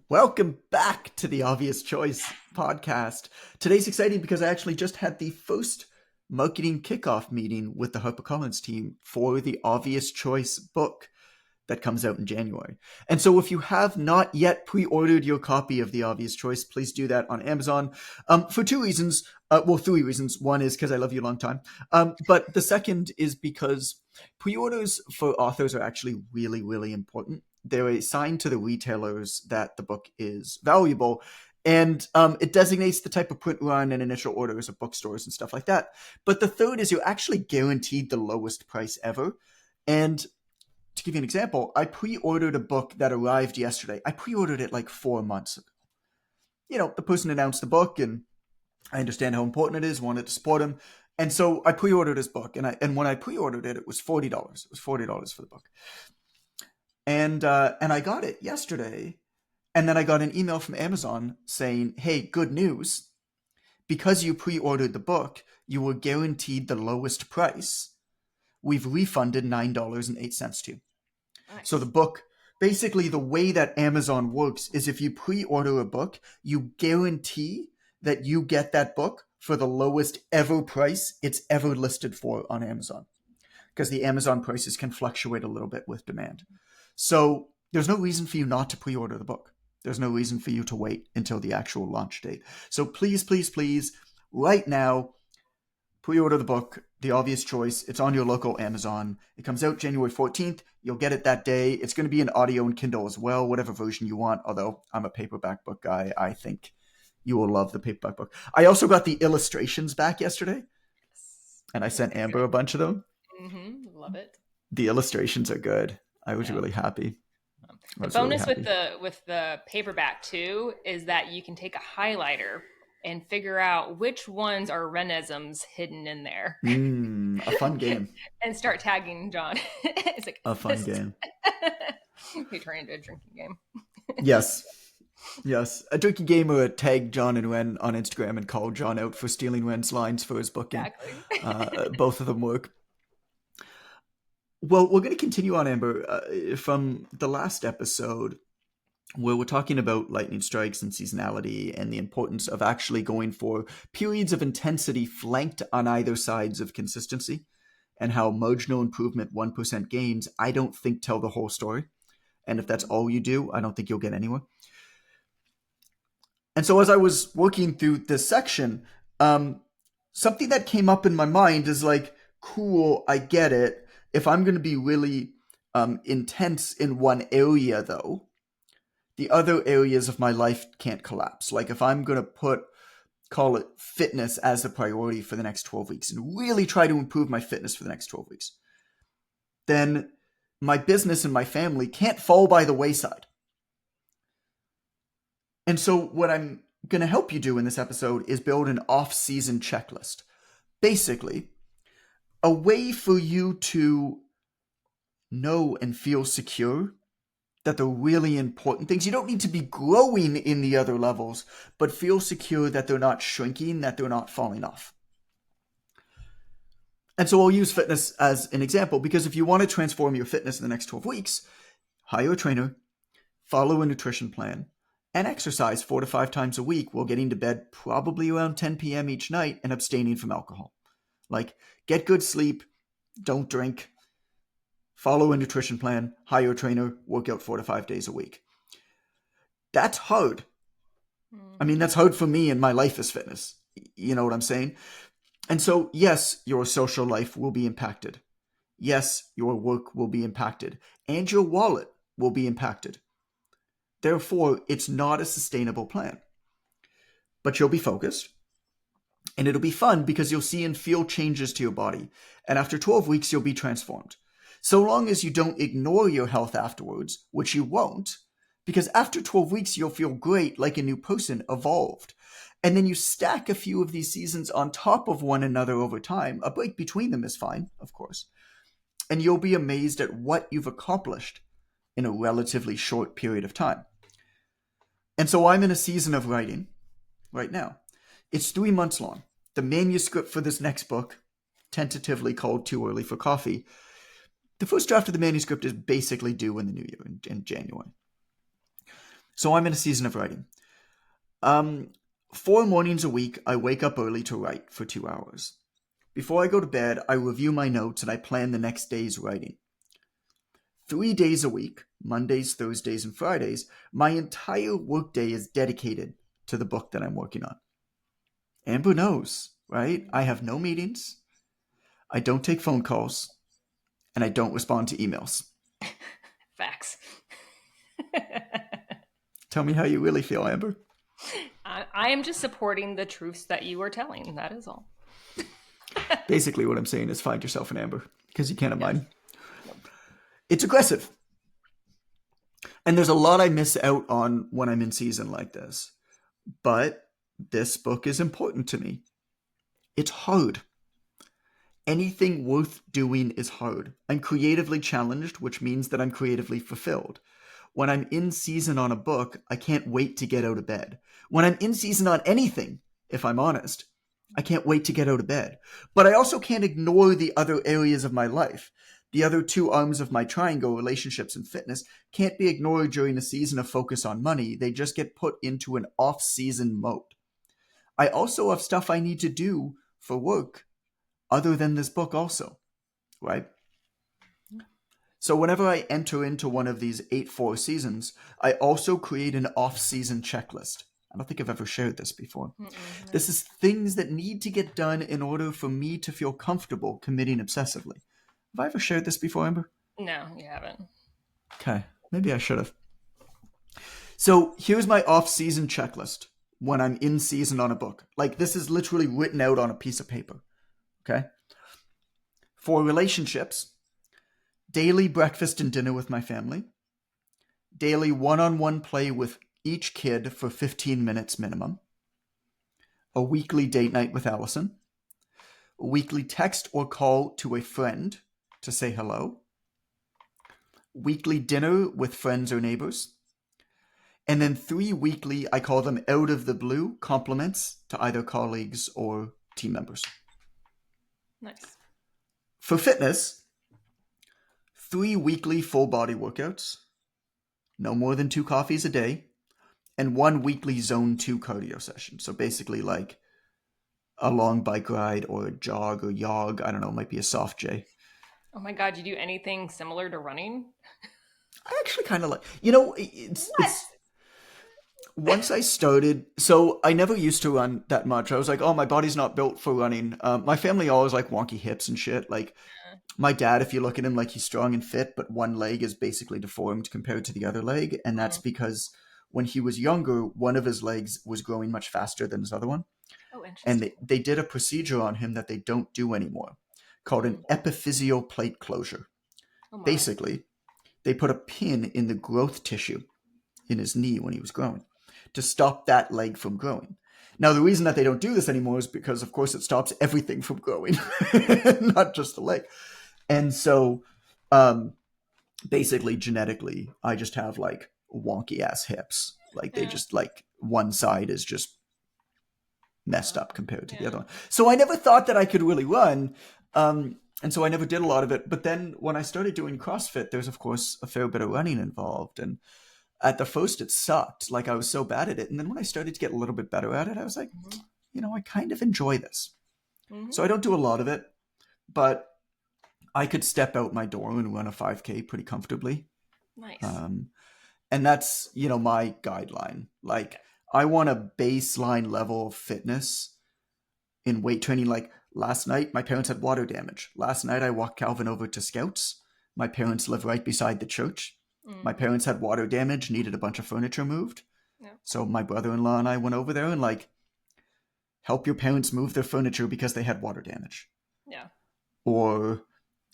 Welcome back to the Obvious Choice podcast. Today's exciting because I actually just had the first marketing kickoff meeting with the HarperCollins team for the Obvious Choice book that comes out in January. And so if you have not yet pre-ordered your copy of The Obvious Choice, please do that on Amazon for two reasons. Three reasons. One is because I love you a long time. But the second is because pre-orders for authors are actually really, really important. They're a sign to the retailers that the book is valuable. And it designates the type of print run and initial orders of bookstores and stuff like that. But the third is you're actually guaranteed the lowest price ever. And to give you an example, I pre-ordered a book that arrived yesterday. I pre-ordered it like 4 months ago. The person announced the book, and I understand how important it is, wanted to support him. And so I pre-ordered his book, and when I pre-ordered it, it was $40. It was $40 for the book. And I got it yesterday, and then I got an email from Amazon saying, hey, good news. Because you pre-ordered the book, you were guaranteed the lowest price. We've refunded $9.08 to you. Nice. So the book, basically the way that Amazon works is if you pre-order a book, you guarantee that you get that book for the lowest ever price it's ever listed for on Amazon. Because the Amazon prices can fluctuate a little bit with demand. So there's no reason for you not to pre-order the book. There's no reason for you to wait until the actual launch date. So please, please, please, right now, pre-order the book, The Obvious Choice. It's on your local Amazon. It comes out January 14th. You'll get it that day. It's going to be in audio and Kindle as well, whatever version you want. Although I'm a paperback book guy, I think you will love the paperback book. I also got the illustrations back yesterday, and I sent Amber a bunch of them. Mm-hmm. Love it. The illustrations are good. I was really happy. The bonus with the paperback too is that you can take a highlighter and figure out which ones are Renisms hidden in there. A fun game. And start tagging John. It's like a fun game. You turn into a drinking game. Yes. A drinking game or a tag John and Ren on Instagram and call John out for stealing Ren's lines for his booking. Exactly. Both of them work. Well, we're going to continue on, Amber, from the last episode where we're talking about lightning strikes and seasonality and the importance of actually going for periods of intensity flanked on either sides of consistency, and how marginal improvement 1% gains, I don't think, tell the whole story. And if that's all you do, I don't think you'll get anywhere. And so as I was working through this section, something that came up in my mind is like, cool, I get it. If I'm going to be really intense in one area, though, the other areas of my life can't collapse. Like if I'm going to call it fitness as a priority for the next 12 weeks and really try to improve my fitness for the next 12 weeks, then my business and my family can't fall by the wayside. And so what I'm going to help you do in this episode is build an off-season checklist. Basically, a way for you to know and feel secure that the really important things, you don't need to be growing in the other levels, but feel secure that they're not shrinking, that they're not falling off. And so I'll use fitness as an example, because if you want to transform your fitness in the next 12 weeks, hire a trainer, follow a nutrition plan, and exercise 4 to 5 times a week while getting to bed probably around 10 p.m. each night and abstaining from alcohol. Like, get good sleep, don't drink, follow a nutrition plan, hire a trainer, work out 4 to 5 days a week. That's hard. I mean, that's hard for me and my life is fitness. You know what I'm saying? And so, yes, your social life will be impacted. Yes, your work will be impacted. And your wallet will be impacted. Therefore, it's not a sustainable plan. But you'll be focused. And it'll be fun because you'll see and feel changes to your body. And after 12 weeks, you'll be transformed. So long as you don't ignore your health afterwards, which you won't, because after 12 weeks, you'll feel great, like a new person, evolved. And then you stack a few of these seasons on top of one another over time. A break between them is fine, of course. And you'll be amazed at what you've accomplished in a relatively short period of time. And so I'm in a season of writing right now. It's 3 months long. The manuscript for this next book, tentatively called Too Early for Coffee, the first draft of the manuscript is basically due in the new year, in January. So I'm in a season of writing. 4 mornings a week, I wake up early to write for 2 hours. Before I go to bed, I review my notes and I plan the next day's writing. 3 days a week, Mondays, Thursdays, and Fridays, my entire workday is dedicated to the book that I'm working on. Amber knows, right? I have no meetings, I don't take phone calls, and I don't respond to emails. Facts. Tell me how you really feel, Amber. I am just supporting the truths that you are telling. That is all. Basically, what I'm saying is find yourself an Amber, because you can't have mine. It's aggressive. And there's a lot I miss out on when I'm in season like this. But this book is important to me. It's hard. Anything worth doing is hard. I'm creatively challenged, which means that I'm creatively fulfilled. When I'm in season on a book, I can't wait to get out of bed. When I'm in season on anything, if I'm honest, I can't wait to get out of bed. But I also can't ignore the other areas of my life. The other two arms of my triangle, relationships and fitness, can't be ignored during a season of focus on money. They just get put into an off-season mode. I also have stuff I need to do for work other than this book also, right? So whenever I enter into one of these 8-4 seasons, I also create an off-season checklist. I don't think I've ever shared this before. Mm-mm. This is things that need to get done in order for me to feel comfortable committing obsessively. Have I ever shared this before, Amber? No, you haven't. Okay, maybe I should have. So here's my off-season checklist when I'm in season on a book. Like, this is literally written out on a piece of paper, okay? For relationships, daily breakfast and dinner with my family, daily one-on-one play with each kid for 15 minutes minimum, a weekly date night with Allison, a weekly text or call to a friend to say hello, weekly dinner with friends or neighbors, and then 3 weekly, I call them out of the blue, compliments to either colleagues or team members. Nice. For fitness, 3 weekly full body workouts, no more than 2 coffees a day, and 1 weekly zone 2 cardio session. So basically like a long bike ride or a jog or jog. I don't know, it might be a soft J. Oh my God, you do anything similar to running? I actually kind of like, it's once I started, so I never used to run that much. I was like, oh, my body's not built for running. My family always like wonky hips and shit. Like my dad, if you look at him, like he's strong and fit, but one leg is basically deformed compared to the other leg. And that's because when he was younger, one of his legs was growing much faster than his other one. Oh, And interesting. they did a procedure on him that they don't do anymore called an epiphyseal plate closure. Oh my. Basically, they put a pin in the growth tissue in his knee when he was growing to stop that leg from growing. Now, the reason that they don't do this anymore is because, of course, it stops everything from growing, not just the leg. And so, basically, genetically, I just have like wonky ass hips. Like they just like one side is just messed up compared to the other one. So I never thought that I could really run. And so I never did a lot of it. But then when I started doing CrossFit, there's, of course, a fair bit of running involved. And at the first, it sucked. Like I was so bad at it. And then when I started to get a little bit better at it, I was like, I kind of enjoy this. So I don't do a lot of it, but I could step out my door and run a 5K pretty comfortably. Nice. And that's, my guideline. Like I want a baseline level of fitness in weight training. Like last night, my parents had water damage. Last night, I walked Calvin over to Scouts. My parents live right beside the church. My parents had water damage, needed a bunch of furniture moved. Yeah. So my brother-in-law and I went over there and like help your parents move their furniture because they had water damage. Yeah. Or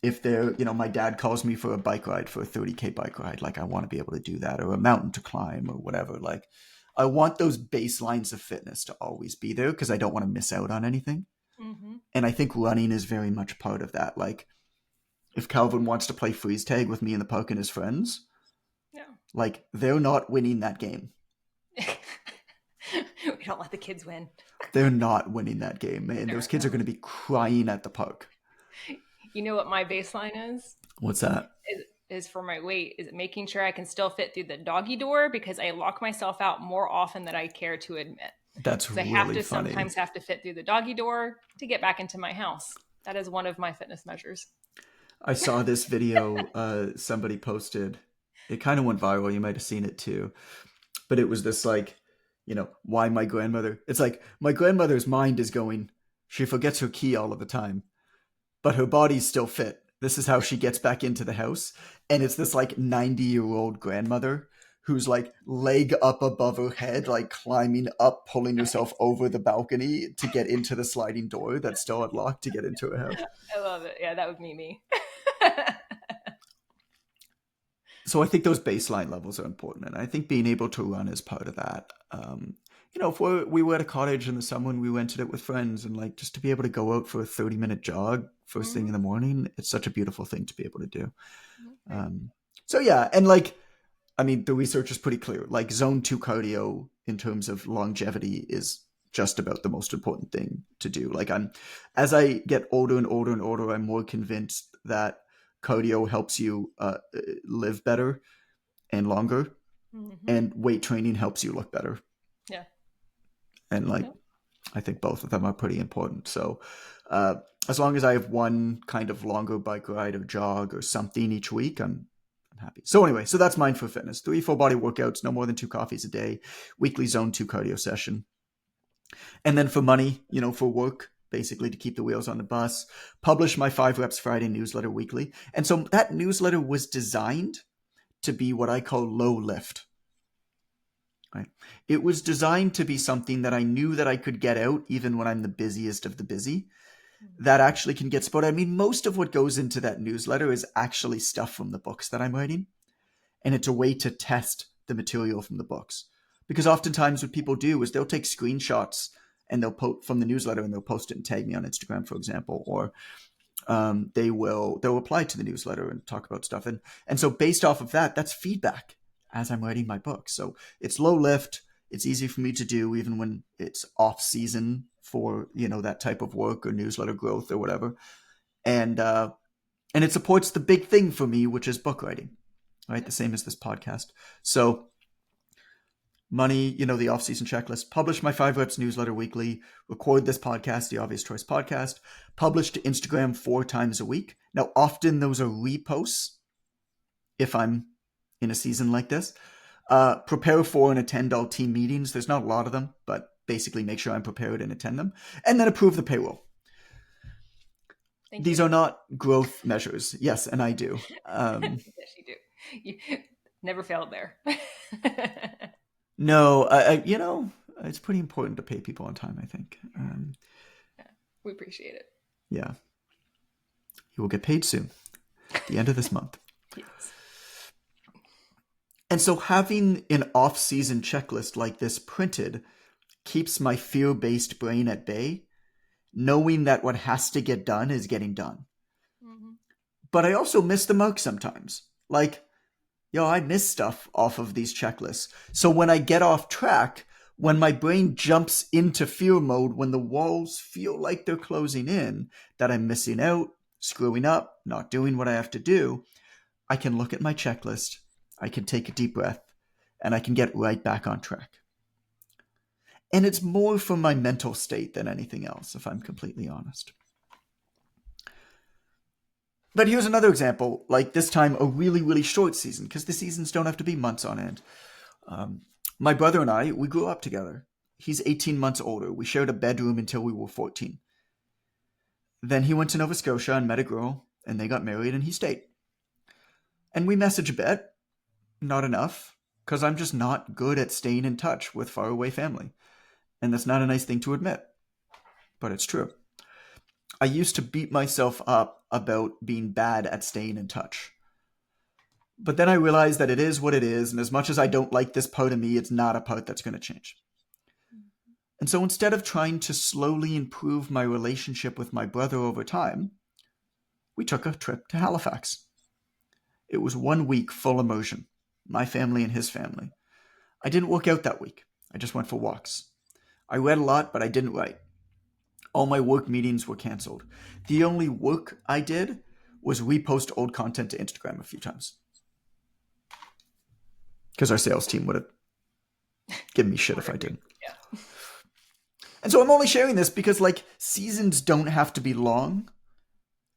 if they're, my dad calls me for a bike ride, for a 30K bike ride, like I want to be able to do that, or a mountain to climb or whatever. Like I want those baselines of fitness to always be there because I don't want to miss out on anything. And I think running is very much part of that. Like if Calvin wants to play freeze tag with me in the park and his friends, like they're not winning that game. We don't let the kids win. They're not winning that game, man. Those kids are going to be crying at the park. You know what my baseline is? What's that? is for my weight is making sure I can still fit through the doggy door, because I lock myself out more often than I care to admit. That's Because I have really to funny. sometimes have to fit through the doggy door to get back into my house. That is one of my fitness measures. I saw this video somebody posted. It kind of went viral. You might have seen it too. But it was this like, why my grandmother? It's like my grandmother's mind is going, she forgets her key all of the time, but her body's still fit. This is how she gets back into the house. And it's this like 90-year-old grandmother who's like leg up above her head, like climbing up, pulling herself over the balcony to get into the sliding door that's still unlocked to get into her house. I love it. Yeah, that would be me. So I think those baseline levels are important, and I think being able to run is part of that. If we were at a cottage in the summer and we rented it with friends, and like just to be able to go out for a 30-minute jog first thing in the morning, it's such a beautiful thing to be able to do. So yeah, and like, I mean, the research is pretty clear. Like zone 2 cardio in terms of longevity is just about the most important thing to do. Like as I get older and older and older, I'm more convinced that cardio helps you live better and longer, and weight training helps you look better. Yeah. And like, I think both of them are pretty important. So as long as I have one kind of longer bike ride or jog or something each week, I'm happy. So anyway, so that's Mindful Fitness. 3 full body workouts, no more than 2 coffees a day, weekly zone 2 cardio session. And then for money, for work, basically to keep the wheels on the bus, publish my 5 Reps Friday newsletter weekly. And so that newsletter was designed to be what I call low lift. Right? It was designed to be something that I knew that I could get out even when I'm the busiest of the busy, that actually can get supported. I mean, most of what goes into that newsletter is actually stuff from the books that I'm writing. And it's a way to test the material from the books. Because oftentimes what people do is they'll take screenshots and they'll post from the newsletter and they'll post it and tag me on Instagram, for example, or they'll reply to the newsletter and talk about stuff. And so based off of that, that's feedback as I'm writing my book. So it's low lift. It's easy for me to do even when it's off season for, that type of work or newsletter growth or whatever. And it supports the big thing for me, which is book writing, right? The same as this podcast. So money, the off-season checklist, publish my 5 Reps newsletter weekly, record this podcast, the Obvious Choice podcast, publish to Instagram 4 times a week. Now, often those are reposts if I'm in a season like this. Prepare for and attend all team meetings. There's not a lot of them, but basically make sure I'm prepared and attend them. And then approve the payroll. These are not growth measures. Yes, and I do. Yes, you do. You never failed there. No, it's pretty important to pay people on time, I think. We appreciate it. Yeah. You will get paid soon, at the end of this month. Yes. And so having an off-season checklist like this printed keeps my fear-based brain at bay, knowing that what has to get done is getting done. Mm-hmm. But I also miss the mark sometimes. Like, I miss stuff off of these checklists. So when I get off track, when my brain jumps into fear mode, when the walls feel like they're closing in, that I'm missing out, screwing up, not doing what I have to do, I can look at my checklist, I can take a deep breath, and I can get right back on track. And it's more for my mental state than anything else, if I'm completely honest. But here's another example, like this time a really, really short season, because the seasons don't have to be months on end. My brother and I, we grew up together. He's 18 months older. We shared a bedroom until we were 14. Then he went to Nova Scotia and met a girl, and they got married, and he stayed. And we message a bit, not enough, because I'm just not good at staying in touch with faraway family. And that's not a nice thing to admit, but it's true. I used to beat myself up about being bad at staying in touch. But then I realized that it is what it is, and as much as I don't like this part of me, it's not a part that's going to change. And so instead of trying to slowly improve my relationship with my brother over time, we took a trip to Halifax. It was 1 week full immersion, my family and his family. I didn't work out that week. I just went for walks. I read a lot, but I didn't write. All my work meetings were canceled. The only work I did was repost old content to Instagram a few times. Because our sales team would have given me shit if I didn't. Yeah. And so I'm only sharing this because, like, seasons don't have to be long,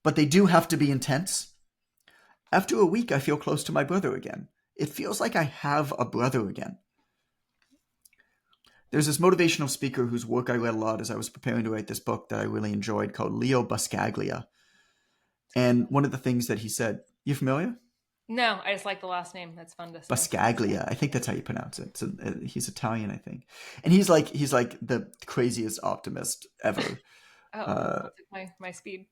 but they do have to be intense. After a week, I feel close to my brother again. It feels like I have a brother again. There's this motivational speaker whose work I read a lot as I was preparing to write this book that I really enjoyed called Leo Buscaglia. And one of the things that he said, you familiar? No, I just like the last name. That's fun to say. Buscaglia, I think that's how you pronounce it. He's Italian, I think, and he's like the craziest optimist ever. That's like my speed.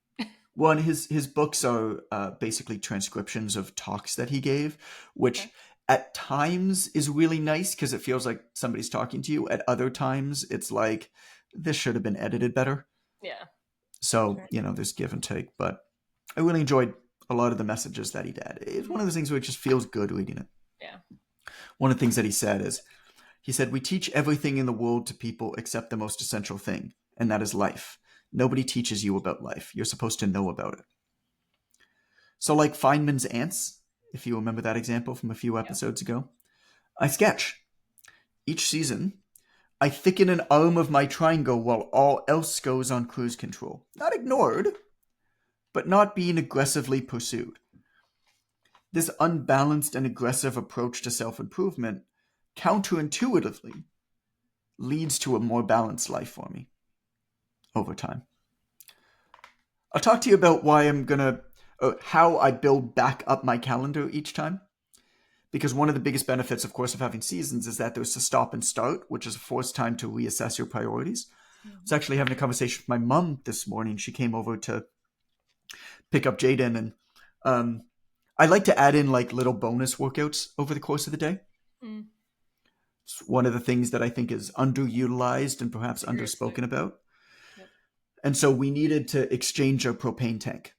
One, his books are basically transcriptions of talks that he gave, which at times is really nice because it feels like somebody's talking to you. At other times, it's like this should have been edited better. Yeah. So there's give and take, but I really enjoyed a lot of the messages that he did. It's one of those things where it just feels good reading it. Yeah. One of the things that he said, we teach everything in the world to people except the most essential thing, and that is life. Nobody teaches you about life. You're supposed to know about it. So like Feynman's ants, if you remember that example from a few episodes ago, I sketch. Each season, I thicken an arm of my triangle while all else goes on cruise control. Not ignored, but not being aggressively pursued. This unbalanced and aggressive approach to self-improvement counterintuitively leads to a more balanced life for me over time. I'll talk to you about how I build back up my calendar each time. Because one of the biggest benefits, of course, of having seasons is that there's a stop and start, which is a forced time to reassess your priorities. I was actually having a conversation with my mom this morning. She came over to pick up Jaden, and I like to add in like little bonus workouts over the course of the day. It's one of the things that I think is underutilized and perhaps underspoken about. Yep. And so we needed to exchange our propane tank.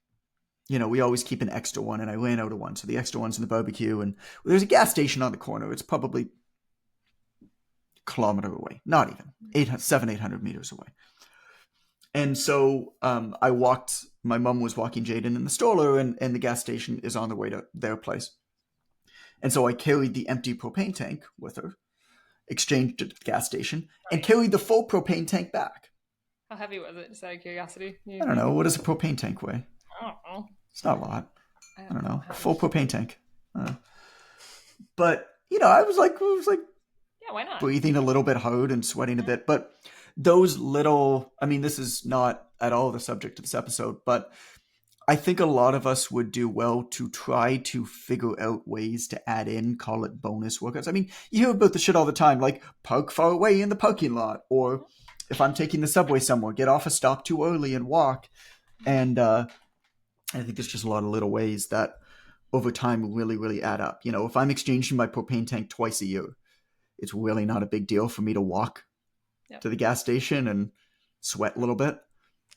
We always keep an extra one, and I ran out of one. So the extra one's in the barbecue, and there's a gas station on the corner. It's probably a kilometer away, not even 800 meters away. And so my mom was walking Jaden in the stroller, and the gas station is on the way to their place. And so I carried the empty propane tank with her, exchanged at the gas station, and carried the full propane tank back. How heavy was it, just out of curiosity? I don't know. What does a propane tank weigh? I don't know. It's not a lot. I don't know. A full propane tank. But, I was like, yeah, why not? Breathing a little bit hard and sweating a bit. But those little, this is not at all the subject of this episode, but I think a lot of us would do well to try to figure out ways to add in, call it bonus workouts. You hear about the shit all the time, like park far away in the parking lot, or if I'm taking the subway somewhere, get off a stop too early and walk. And I think there's just a lot of little ways that over time really, really add up. If I'm exchanging my propane tank twice a year, it's really not a big deal for me to walk to the gas station and sweat a little bit.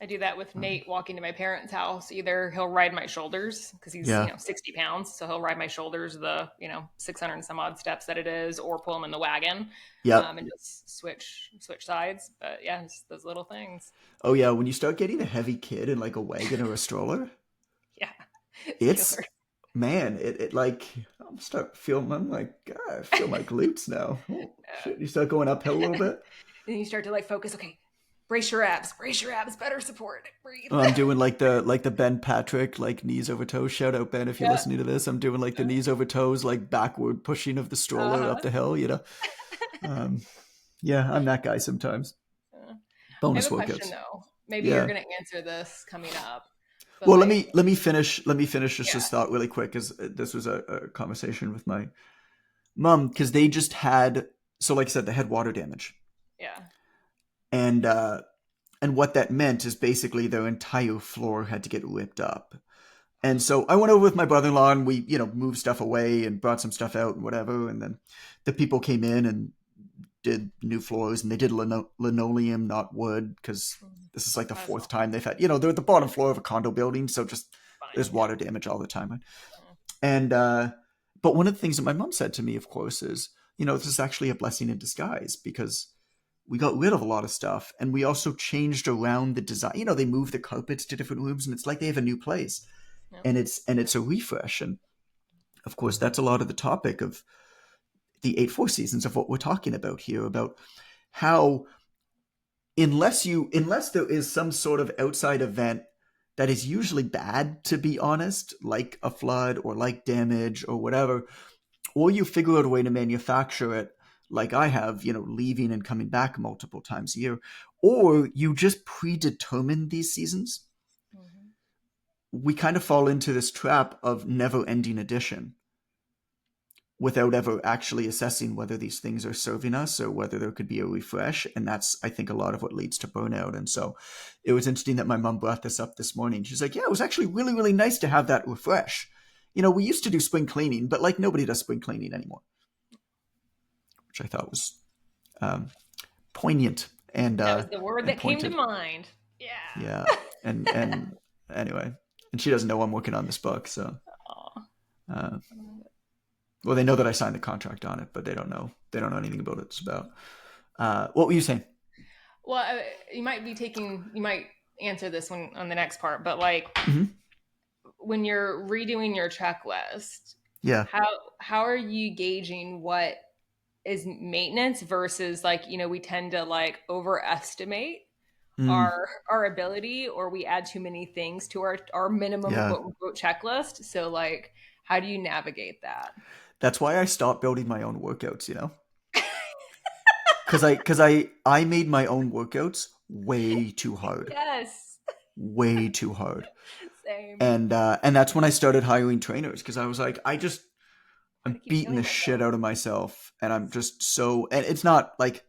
I do that with Nate walking to my parents' house. Either he'll ride my shoulders because he's 60 pounds, so he'll ride my shoulders the 600 and some odd steps that it is, or pull him in the wagon, and just switch sides. But yeah, it's those little things. Oh yeah, when you start getting a heavy kid in like a wagon or a stroller, it's man, it like I'm like, God, I feel my glutes now. Oh, shit. You start going uphill a little bit, and you start to like focus. Okay. Brace your abs, better support. Breathe. I'm doing like the Ben Patrick, like knees over toes. Shout out, Ben, if you're listening to this. I'm doing like the knees over toes, like backward pushing of the stroller up the hill, I'm that guy sometimes. Bonus workouts. I have a question, though. Maybe you're going to answer this coming up. Well, let me finish just this thought really quick, because this was a conversation with my mom, because they just had, so like I said, they had water damage. Yeah. And what that meant is basically their entire floor had to get ripped up. And so I went over with my brother-in-law, and we, moved stuff away and brought some stuff out and whatever. And then the people came in and did new floors, and they did linoleum, not wood, because this is like the fourth time they've had, they're at the bottom floor of a condo building. So just there's water damage all the time. Right? And, but one of the things that my mom said to me, of course, is, this is actually a blessing in disguise, because we got rid of a lot of stuff, and we also changed around the design. They moved the carpets to different rooms, and it's like they have a new place. Yep. and it's a refresh. And of course, that's a lot of the topic of the 8-4 seasons of what we're talking about here, about how unless there is some sort of outside event that is usually bad, to be honest, like a flood or like damage or whatever, or you figure out a way to manufacture it like I have, leaving and coming back multiple times a year, or you just predetermine these seasons, Mm-hmm. we kind of fall into this trap of never-ending addition without ever actually assessing whether these things are serving us or whether there could be a refresh. And that's, I think, a lot of what leads to burnout. And so it was interesting that my mom brought this up this morning. She's like, yeah, it was actually really, really nice to have that refresh. We used to do spring cleaning, but like nobody does spring cleaning anymore, which I thought was poignant. And that was the word that pointed. came to mind. Yeah. And anyway, and she doesn't know I'm working on this book. So, well, they know that I signed the contract on it, but they don't know anything about what it's about. What were you saying? Well, you might answer this one on the next part, but like when you're redoing your checklist, yeah, how are you gauging what is maintenance versus like, we tend to like overestimate our ability, or we add too mmany things to our minimum quote unquote checklist. So like, how do you navigate that? That's why I stopped building my own workouts, because I made my own workouts way too hard. Yes. Way too hard. Same. And that's when I started hiring trainers, because I was like, I'm beating the shit out of myself, and I'm just so, and it's not like,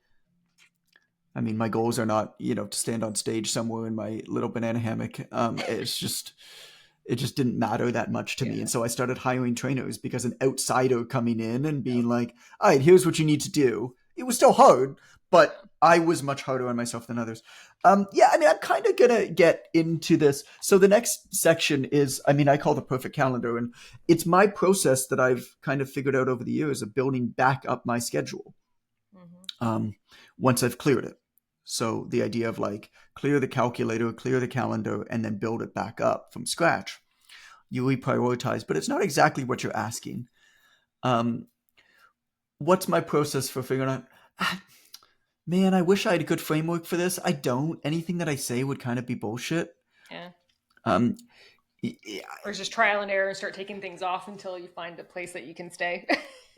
I mean, my goals are not, to stand on stage somewhere in my little banana hammock. It just didn't matter that much to me. And so I started hiring trainers, because an outsider coming in and being like, all right, here's what you need to do. It was still hard, but I was much harder on myself than others. I'm kind of going to get into this. So the next section is, I call the perfect calendar, and it's my process that I've kind of figured out over the years of building back up my schedule. Once I've cleared it. So the idea of like clear the calculator, clear the calendar, and then build it back up from scratch. You reprioritize, but it's not exactly what you're asking. What's my process for figuring out? Man, I wish I had a good framework for this. I don't. Anything that I say would kind of be bullshit. Yeah. Or it's just trial and error and start taking things off until you find a place that you can stay.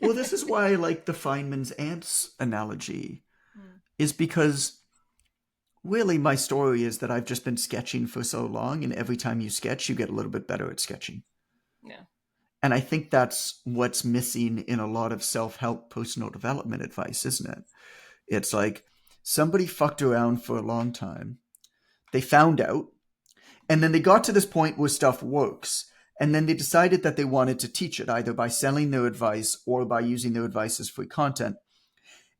Well, this is why I like the Feynman's ants analogy, is because really my story is that I've just been sketching for so long, and every time you sketch, you get a little bit better at sketching. Yeah. And I think that's what's missing in a lot of self-help personal development advice, isn't it? It's like somebody fucked around for a long time. They found out, and then they got to this point where stuff works. And then they decided that they wanted to teach it, either by selling their advice or by using their advice as free content.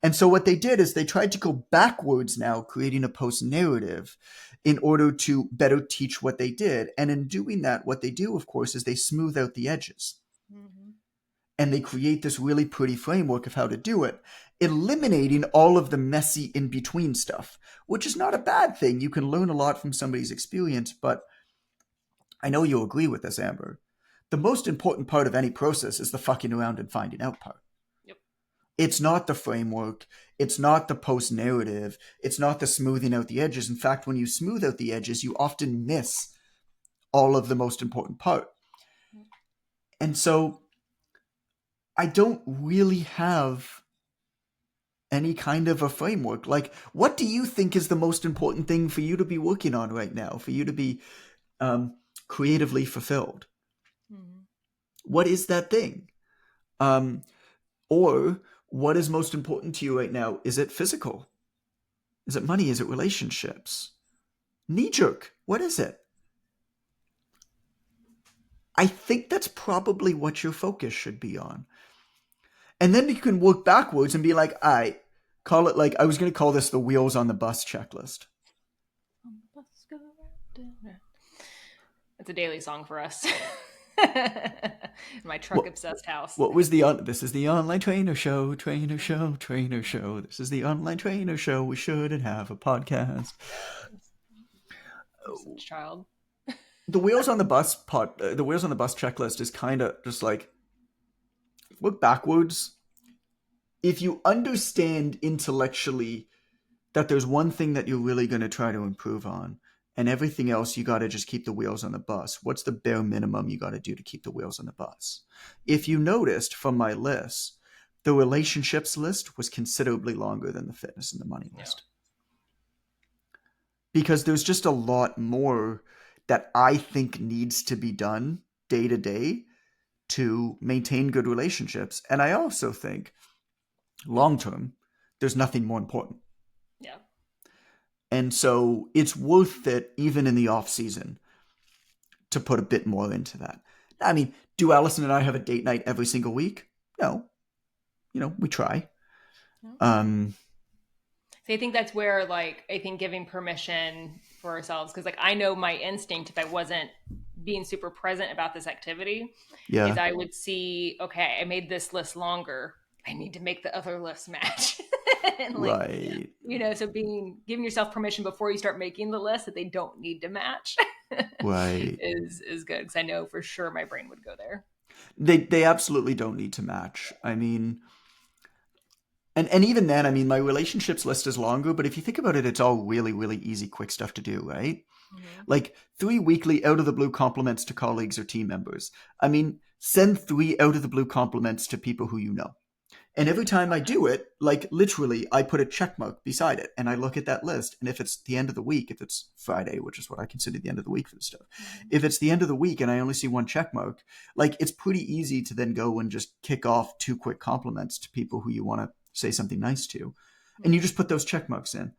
And so what they did is they tried to go backwards now, creating a post-narrative in order to better teach what they did. And in doing that, what they do, of course, is they smooth out the edges. Mm-hmm. And they create this really pretty framework of how to do it, eliminating all of the messy in-between stuff, which is not a bad thing. You can learn a lot from somebody's experience, but I know you'll agree with this, Amber. The most important part of any process is the fucking around and finding out part. Yep. It's not the framework. It's not the post-narrative. It's not the smoothing out the edges. In fact, when you smooth out the edges, you often miss all of the most important part. And so I don't really have any kind of a framework. Like, what do you think is the most important thing for you to be working on right now, for you to be creatively fulfilled? Mm-hmm. What is that thing? Or what is most important to you right now? Is it physical? Is it money? Is it relationships? Knee-jerk. What is it? I think that's probably what your focus should be on. And then you can work backwards and be like, I call it, like, I was going to call this the wheels on the bus checklist. It's a daily song for us. My truck-obsessed house. What was this is the online trainer show. This is the online trainer show. We shouldn't have a podcast. Such child. the wheels on the bus part, the wheels on the bus checklist is kind of just like, look backwards. If you understand intellectually that there's one thing that you're really going to try to improve on, and everything else you got to just keep the wheels on the bus, what's the bare minimum you got to do to keep the wheels on the bus? If you noticed from my list, the relationships list was considerably longer than the fitness and the money list. Because there's just a lot more that I think needs to be done day to day to maintain good relationships. And I also think long term, there's nothing more important. Yeah. And so it's worth it, even in the off season, to put a bit more into that. I mean, do Allison and I have a date night every single week? No. We try. So I think that's where, like, I think giving permission for ourselves, because like I know my instinct, if I wasn't being super present about this activity, is I would see, okay, I made this list longer, I need to make the other list match. And like, right. So giving yourself permission before you start making the list that they don't need to match right. is good, because I know for sure my brain would go there. They absolutely don't need to match. I mean, and even then, I mean, my relationships list is longer, but if you think about it, it's all really, really easy, quick stuff to do, right? Mm-hmm. Like 3 weekly out of the blue compliments to colleagues or team members. I mean, send 3 out of the blue compliments to people who you know. And every time I do it, like literally, I put a check mark beside it and I look at that list. And if it's the end of the week, if it's Friday, which is what I consider the end of the week for this stuff, if it's the end of the week and I only see one check mark, like it's pretty easy to then go and just kick off 2 quick compliments to people who you want to say something nice to. And you just put those check marks in.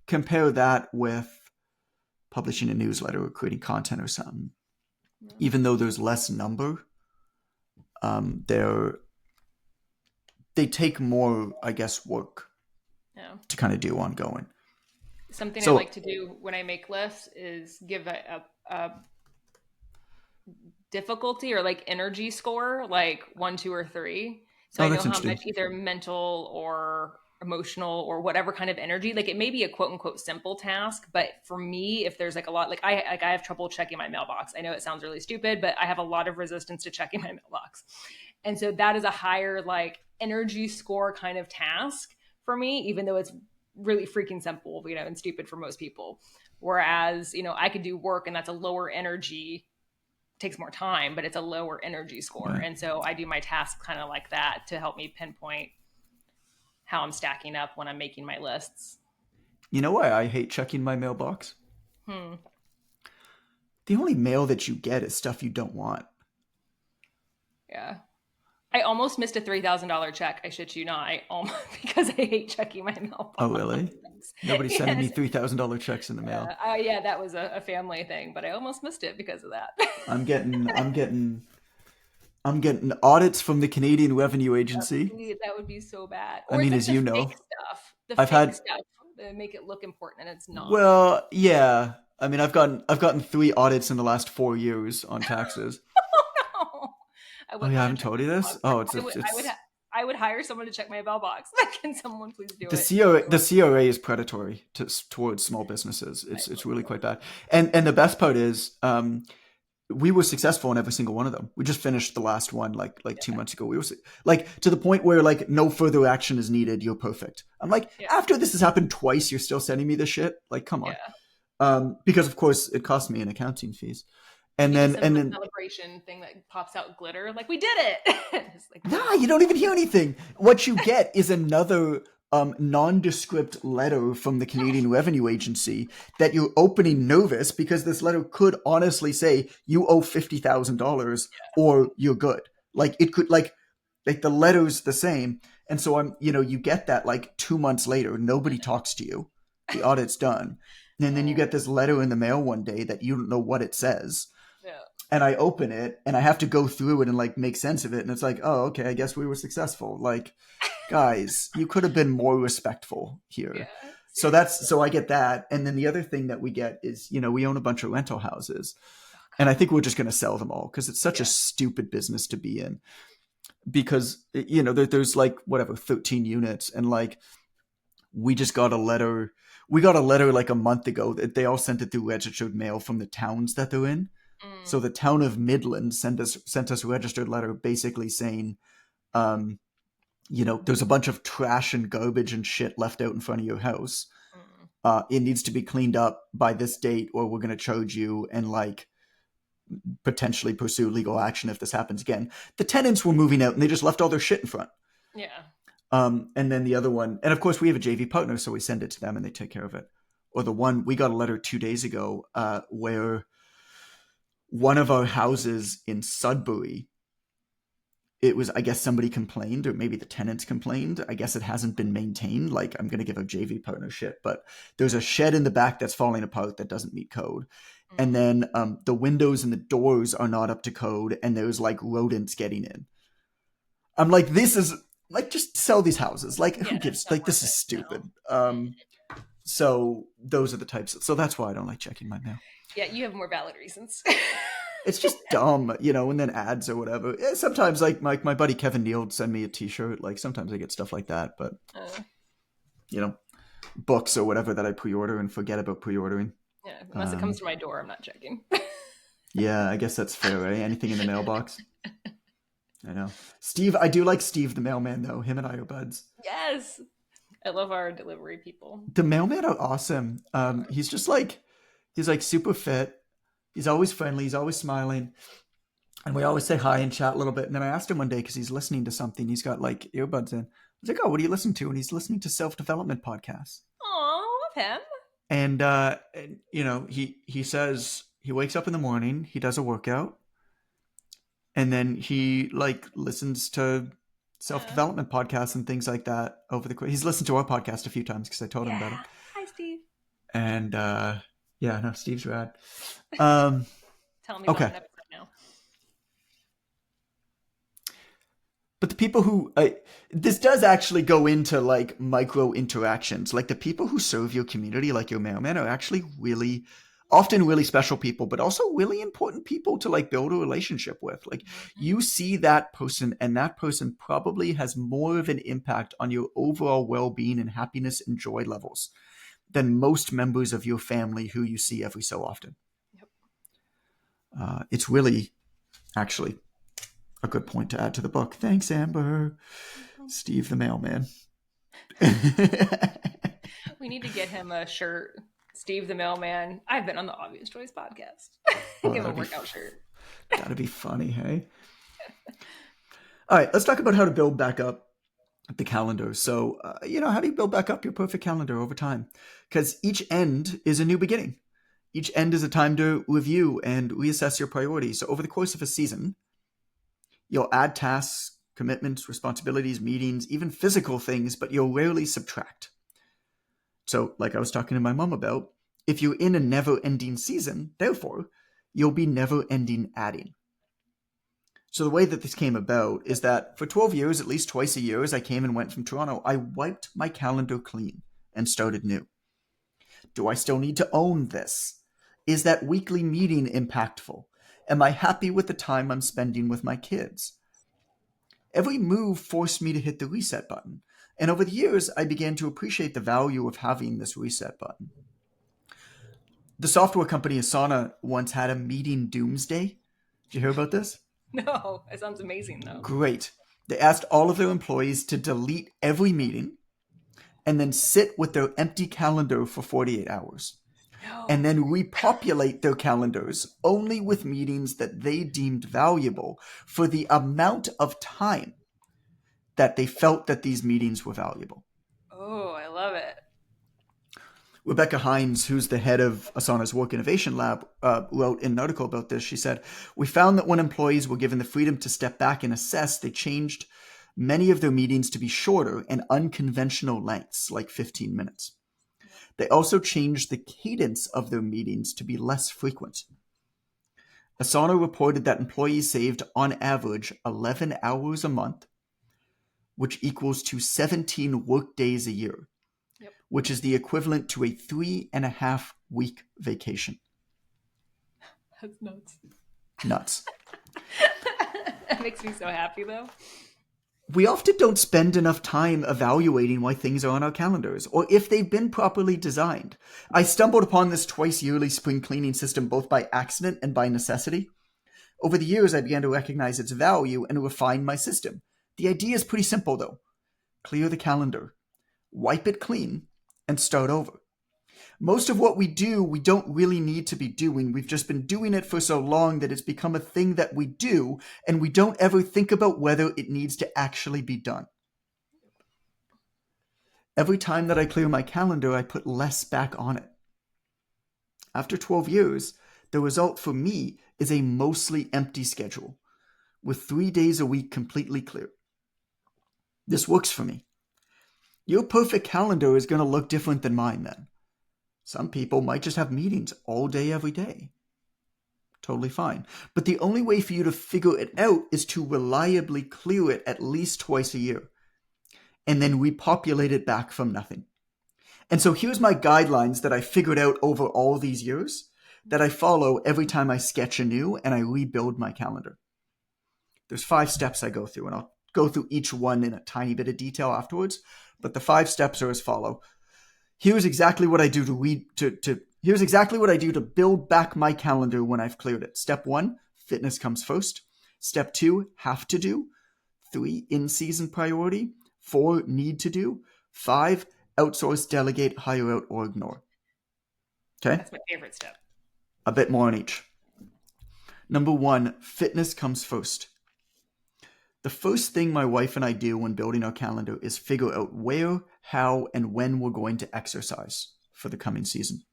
Compare that with publishing a newsletter or creating content or something. Even though there's less number, they take more, I guess, work to kind of do ongoing. Something I like to do when I make lists is give a difficulty or like energy score, like 1, 2, or 3. So I know how much either mental or emotional or whatever kind of energy, like it may be a quote unquote simple task, but for me, if there's like a lot, like I have trouble checking my mailbox. I know it sounds really stupid, but I have a lot of resistance to checking my mailbox. And so that is a higher like energy score kind of task for me, even though it's really freaking simple, and stupid for most people. Whereas, I could do work and that's a lower energy, takes more time, but it's a lower energy score. Right. And so I do my tasks kind of like that to help me pinpoint how I'm stacking up when I'm making my lists. You know why I hate checking my mailbox? The only mail that you get is stuff you don't want. Yeah. I almost missed a $3,000 check. I shit you not. Because I hate checking my mailbox. Oh, really? Nobody's sending me $3,000 checks in the mail. Yeah, that was a family thing, but I almost missed it because of that. I'm getting audits from the Canadian Revenue Agency. That would be so bad. Or I mean, as you know, fake stuff. Fake stuff that make it look important and it's not. Well, yeah. I mean, I've gotten 3 audits in the last 4 years on taxes. Oh, yeah, I haven't told you this? Oh, I would hire someone to check my mailbox. Can someone please do it? The CRA is predatory towards small businesses. It's really quite bad. And the best part is, we were successful in every single one of them. We just finished the last one like 2 months ago. We were like to the point where like no further action is needed. You're perfect. I'm like, after this has happened twice, you're still sending me this shit? Like, come on. Because of course it cost me in accounting fees. And then celebration thing that pops out glitter, like we did it. Nah, you don't even hear anything. What you get is another nondescript letter from the Canadian Revenue Agency that you're opening nervous because this letter could honestly say you owe $50,000 or you're good. Like it could like the letter's the same. And so you get that like 2 months later, nobody talks to you. The audit's done. And then you get this letter in the mail one day that you don't know what it says. Yeah. And I open it and I have to go through it and like make sense of it. And it's like, oh, okay, I guess we were successful. Like, guys, you could have been more respectful here. Yeah, so I get that. And then the other thing that we get is, we own a bunch of rental houses. And I think we're just going to sell them all because it's such a stupid business to be in. Because, there's like, whatever, 13 units. And like, We just got a letter. We got a letter like a month ago that they all sent it through registered mail from the towns that they're in. So the town of Midland sent us a registered letter basically saying, there's a bunch of trash and garbage and shit left out in front of your house. It needs to be cleaned up by this date, or we're going to charge you and like potentially pursue legal action if this happens again. The tenants were moving out and they just left all their shit in front. Yeah. And then the other one, and of course we have a JV partner, so we send it to them and they take care of it. Or the one, we got a letter 2 days ago where one of our houses in Sudbury, it was, I guess somebody complained, or maybe the tenants complained. I guess it hasn't been maintained. Like, I'm going to give a JV partner shit, but there's a shed in the back that's falling apart that doesn't meet code. And then the windows and the doors are not up to code, and there's like rodents getting in. I'm like, this is like, just sell these houses. Like, who gives? Like, this is stupid. No. So those are the types. So that's why I don't like checking my mail. Yeah, you have more valid reasons. It's just dumb, and then ads or whatever. Sometimes, like my buddy Kevin Neal would send me a T-shirt. Like, sometimes I get stuff like that, but books or whatever that I pre-order and forget about pre-ordering. Yeah, unless it comes to my door, I'm not checking. Yeah, I guess that's fair, right? Anything in the mailbox. I know. Steve, I do like Steve the mailman, though. Him and I are buds. Yes. I love our delivery people. The mailmen are awesome. He's just like, he's like super fit. He's always friendly. He's always smiling. And we always say hi and chat a little bit. And then I asked him one day, because he's listening to something. He's got like earbuds in. I was like, oh, what are you listening to? And he's listening to self-development podcasts. Aw, love him. And he says he wakes up in the morning, he does a workout, and then he like listens to self-development podcasts and things like that over the course. He's listened to our podcast a few times because I told him about it. Hi, Steve. And no, Steve's rad. Tell me about an episode now. But the people who this does actually go into like micro interactions. Like the people who serve your community, like your mailman, are actually often really special people, but also really important people to like build a relationship with. Like you see that person, and that person probably has more of an impact on your overall well-being and happiness and joy levels than most members of your family who you see every so often. Yep. It's really actually a good point to add to the book. Thanks, Amber. Steve the mailman. We need to get him a shirt. Steve the mailman. I've been on the Obvious Choice podcast. Give him a workout shirt. That'd be funny, hey? All right, let's talk about how to build back up the calendar. So, how do you build back up your perfect calendar over time? Because each end is a new beginning. Each end is a time to review and reassess your priorities. So over the course of a season, you'll add tasks, commitments, responsibilities, meetings, even physical things, but you'll rarely subtract. So, like I was talking to my mom about, if you're in a never-ending season, therefore, you'll be never-ending adding. So the way that this came about is that for 12 years, at least twice a year, as I came and went from Toronto, I wiped my calendar clean and started new. Do I still need to own this? Is that weekly meeting impactful? Am I happy with the time I'm spending with my kids? Every move forced me to hit the reset button. And over the years, I began to appreciate the value of having this reset button. The software company Asana once had a meeting doomsday. Did you hear about this? No, it sounds amazing though. Great. They asked all of their employees to delete every meeting and then sit with their empty calendar for 48 hours. No. And then repopulate their calendars only with meetings that they deemed valuable for the amount of time that they felt that these meetings were valuable. Oh, I love it. Rebecca Hines, who's the head of Asana's Work Innovation Lab, wrote in an article about this. She said, "We found that when employees were given the freedom to step back and assess, they changed many of their meetings to be shorter and unconventional lengths, like 15 minutes. They also changed the cadence of their meetings to be less frequent. Asana reported that employees saved, on average, 11 hours a month, which equals to 17 work days a year, which is the equivalent to a 3.5-week vacation." That's nuts. Nuts. That makes me so happy, though. We often don't spend enough time evaluating why things are on our calendars or if they've been properly designed. I stumbled upon this twice yearly spring cleaning system both by accident and by necessity. Over the years, I began to recognize its value and refine my system. The idea is pretty simple, though. Clear the calendar, wipe it clean, and start over. Most of what we do, we don't really need to be doing. We've just been doing it for so long that it's become a thing that we do, and we don't ever think about whether it needs to actually be done. Every time that I clear my calendar, I put less back on it. After 12 years, the result for me is a mostly empty schedule, with 3 days a week completely clear. This works for me. Your perfect calendar is going to look different than mine then. Some people might just have meetings all day, every day. Totally fine. But the only way for you to figure it out is to reliably clear it at least twice a year, and then repopulate it back from nothing. And so here's my guidelines that I figured out over all these years that I follow every time I sketch anew and I rebuild my calendar. There's 5 steps I go through, and I'll go through each one in a tiny bit of detail afterwards, but the 5 steps are as follow. Here's exactly what I do to build back my calendar when I've cleared it. Step 1, fitness comes first. Step 2, have to do. 3, in-season priority. 4, need to do. 5, outsource, delegate, hire out, or ignore. Okay? That's my favorite step. A bit more on each. Number 1, fitness comes first. The first thing my wife and I do when building our calendar is figure out where, how, and when we're going to exercise for the coming season.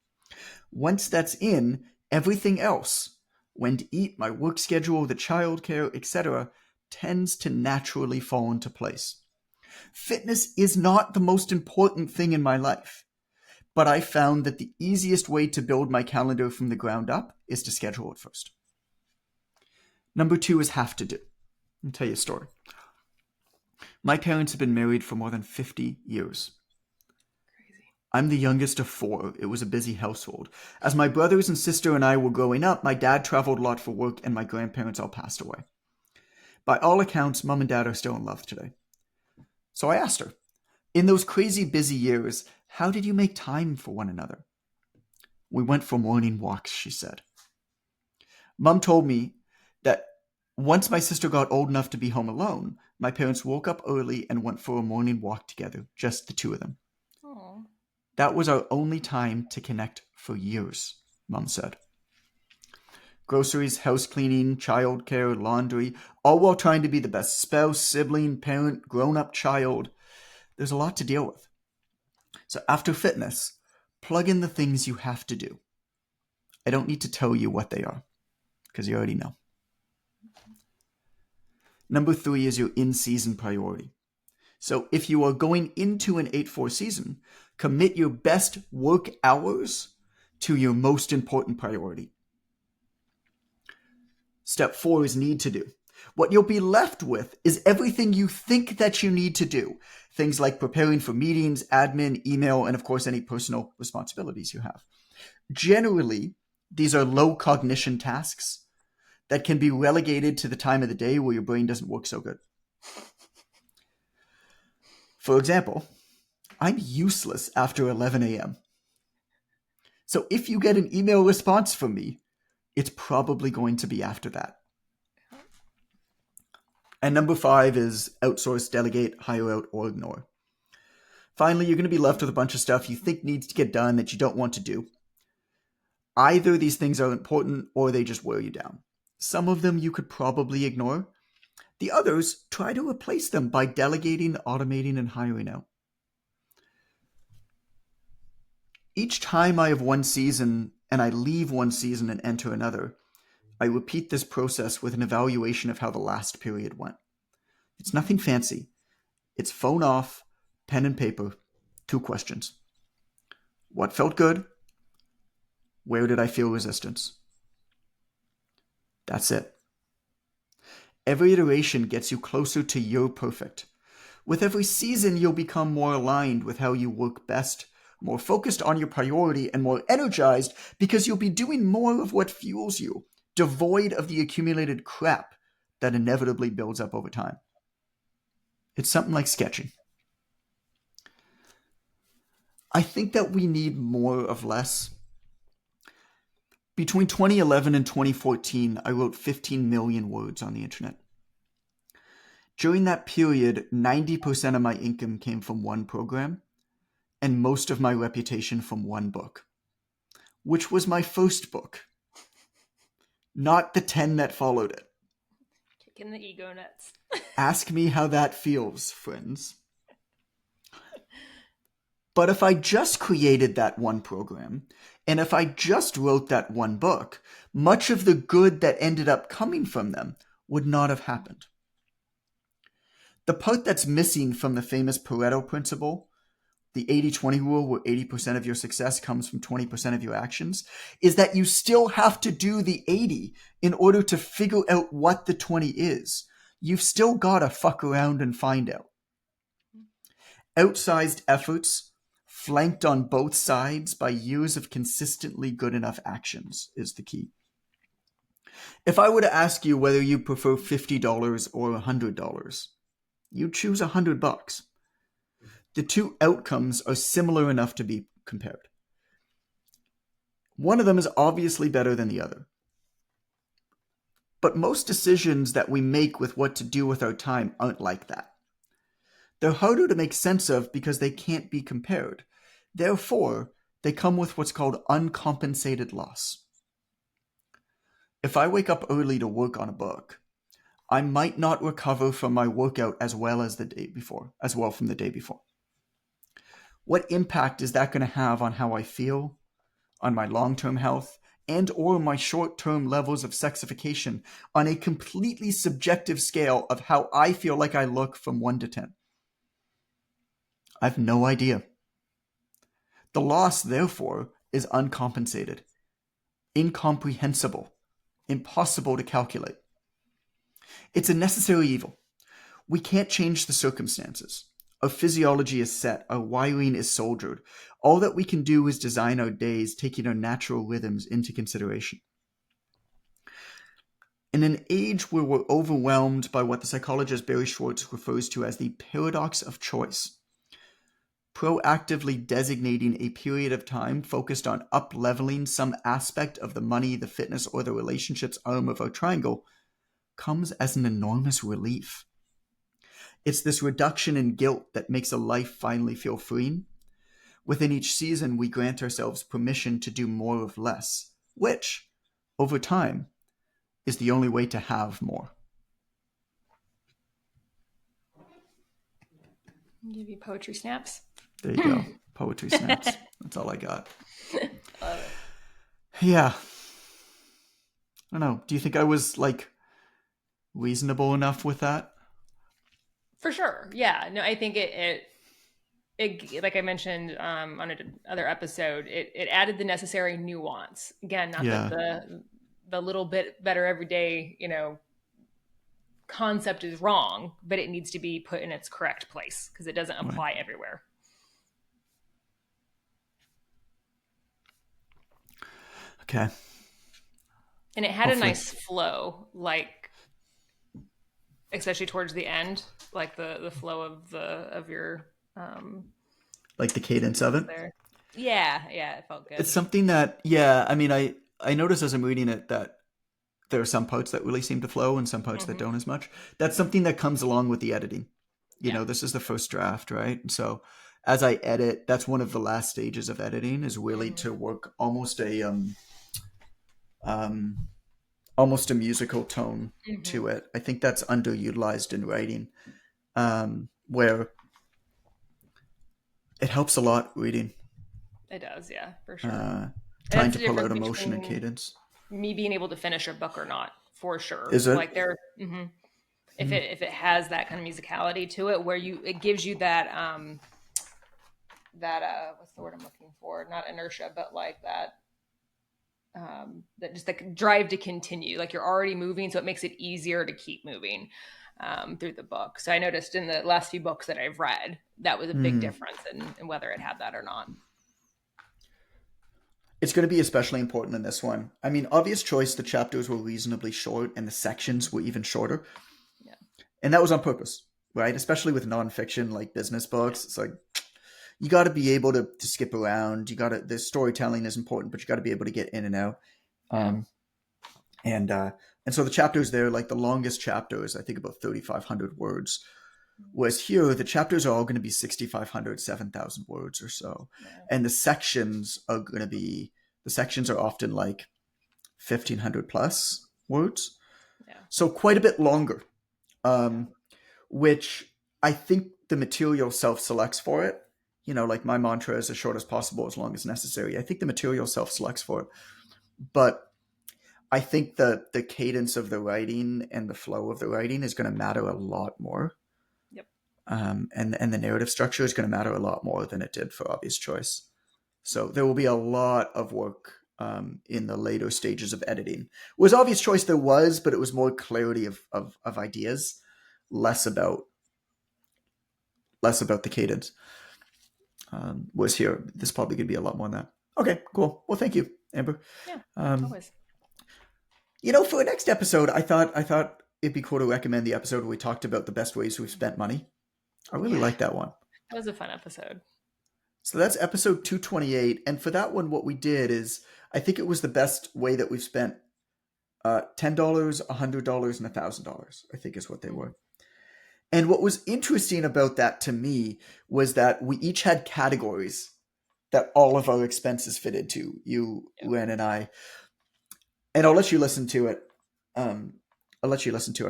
Once that's in, everything else, when to eat, my work schedule, the childcare, etc., tends to naturally fall into place. Fitness is not the most important thing in my life, but I found that the easiest way to build my calendar from the ground up is to schedule it first. Number 2 is have to do. I'll tell you a story. My parents have been married for more than 50 years. Crazy. I'm the youngest of 4. It was a busy household. As my brothers and sister and I were growing up, my dad traveled a lot for work and my grandparents all passed away. By all accounts, Mom and Dad are still in love today. So I asked her, in those crazy busy years, how did you make time for one another? We went for morning walks, she said. Mom told me that once my sister got old enough to be home alone, my parents woke up early and went for a morning walk together, just the 2 of them. Aww. That was our only time to connect for years, Mom said. Groceries, house cleaning, childcare, laundry, all while trying to be the best spouse, sibling, parent, grown-up child. There's a lot to deal with. So after fitness, plug in the things you have to do. I don't need to tell you what they are, because you already know. Number 3 is your in-season priority. So if you are going into an 8-4 season, commit your best work hours to your most important priority. Step 4 is need to do. What you'll be left with is everything you think that you need to do. Things like preparing for meetings, admin, email, and of course any personal responsibilities you have. Generally, these are low cognition tasks that can be relegated to the time of the day where your brain doesn't work so good. For example, I'm useless after 11 a.m. So if you get an email response from me, it's probably going to be after that. And number 5 is outsource, delegate, hire out, or ignore. Finally, you're going to be left with a bunch of stuff you think needs to get done that you don't want to do. Either these things are important or they just wear you down. Some of them you could probably ignore. The others, try to replace them by delegating, automating, and hiring out. Each time I have one season and I leave one season and enter another, I repeat this process with an evaluation of how the last period went. It's nothing fancy. It's phone off, pen and paper, 2 questions. What felt good? Where did I feel resistance? That's it. Every iteration gets you closer to your perfect. With every season, you'll become more aligned with how you work best, more focused on your priority, and more energized because you'll be doing more of what fuels you, devoid of the accumulated crap that inevitably builds up over time. It's something like sketching. I think that we need more of less. Between 2011 and 2014, I wrote 15 million words on the internet. During that period, 90% of my income came from one program, and most of my reputation from one book, which was my first book, not the 10 that followed it. Kicking the ego nuts. Ask me how that feels, friends. But if I just created that one program, and if I just wrote that one book, much of the good that ended up coming from them would not have happened. The part that's missing from the famous Pareto principle, the 80-20 rule where 80% of your success comes from 20% of your actions, is that you still have to do the 80 in order to figure out what the 20 is. You've still got to fuck around and find out. Outsized efforts, flanked on both sides by years of consistently good enough actions, is the key. If I were to ask you whether you prefer $50 or $100, you'd choose $100. The two outcomes are similar enough to be compared. One of them is obviously better than the other. But most decisions that we make with what to do with our time aren't like that. They're harder to make sense of because they can't be compared. Therefore, they come with what's called uncompensated loss. If I wake up early to work on a book, I might not recover from my workout as well from the day before. What impact is that going to have on how I feel, on my long-term health, and or my short-term levels of sexification on a completely subjective scale of how I feel like I look from 1 to 10? I have no idea. The loss, therefore, is uncompensated, incomprehensible, impossible to calculate. It's a necessary evil. We can't change the circumstances. Our physiology is set. Our wiring is soldiered. All that we can do is design our days, taking our natural rhythms into consideration. In an age where we're overwhelmed by what the psychologist Barry Schwartz refers to as the paradox of choice, proactively designating a period of time focused on up-leveling some aspect of the money, the fitness, or the relationships arm of our triangle comes as an enormous relief. It's this reduction in guilt that makes a life finally feel freeing. Within each season, we grant ourselves permission to do more of less, which, over time, is the only way to have more. Give you poetry snaps. There you go. Poetry snaps. That's all I got. Love it. Yeah. I don't know. Do you think I was reasonable enough with that? For sure. Yeah. No, I think it like I mentioned on another episode, it added the necessary nuance. Again, not that the little bit better every day, concept is wrong, but it needs to be put in its correct place because it doesn't apply everywhere. Okay. And it had a nice flow, especially towards the end, like the flow of your like the cadence of it. There. Yeah, it felt good. It's something that I noticed as I'm reading it that there are some parts that really seem to flow and some parts that don't as much. That's something that comes along with the editing. You know, this is the first draft, right? And so as I edit, that's one of the last stages of editing is really to work almost a musical tone to it. I think that's underutilized in writing, where it helps a lot reading. It does, yeah, for sure. Trying to pull out emotion and cadence. Me being able to finish a book or not, for sure. Is it? If it has that kind of musicality to it, where it gives you that what's the word I'm looking for? Not inertia, but that just the drive to continue. Like you're already moving, so it makes it easier to keep moving through the book. So I noticed in the last few books that I've read, that was a big difference in whether it had that or not. It's going to be especially important in this one. I mean, Obvious Choice, the chapters were reasonably short and the sections were even shorter. Yeah. And that was on purpose. right? Especially with nonfiction like business books. It's like you got to be able to skip around. The storytelling is important, but you got to be able to get in and out. Um, and so the chapters there, like the longest chapter is I think about 3,500 words. Whereas here, the chapters are all going to be 6,500, 7,000 words or so. And the sections are often like 1,500 plus words. So quite a bit longer, which I think the material self-selects for it. Like my mantra is as short as possible, as long as necessary. I think the material self-selects for it. But I think that the cadence of the writing and the flow of the writing is going to matter a lot more. And the narrative structure is going to matter a lot more than it did for Obvious Choice. So there will be a lot of work in the later stages of editing. Whereas Obvious Choice there was, but it was more clarity of ideas, less about the cadence. Whereas here, there's probably going to be a lot more than that. Okay, cool. Well, thank you, Amber. Yeah, always. For the next episode, I thought it'd be cool to recommend the episode where we talked about the best ways we've spent money. I really like that one. That was a fun episode. So that's episode 228. And for that one, what we did is, I think it was the best way that we've spent $10, $100, and $1,000, I think is what they were. And what was interesting about that to me was that we each had categories that all of our expenses fit into, you, Len, and I. And I'll let you listen to it. I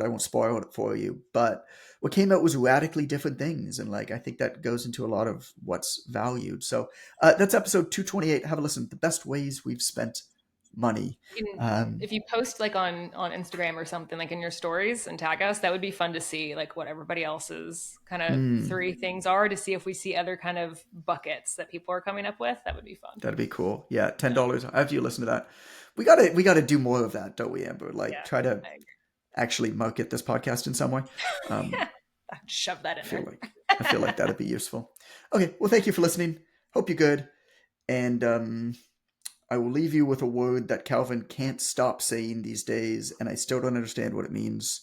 won't spoil it for you. But what came out was radically different things. And I think that goes into a lot of what's valued. So that's episode 228. Have a listen. The best ways we've spent money. If you post on Instagram or something, in your stories and tag us, that would be fun to see what everybody else's kind of 3 things are, to see if we see other kind of buckets that people are coming up with. That would be fun. That'd be cool. Yeah. $10. After you listen to that, we gotta do more of that, don't we, Amber? Try to actually market this podcast in some way. Shove that in there. I feel like that'd be useful. Okay. Well, thank you for listening. Hope you're good. And I will leave you with a word that Calvin can't stop saying these days, and I still don't understand what it means.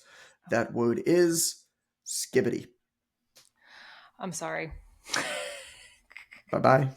That word is skibbity. I'm sorry. Bye-bye.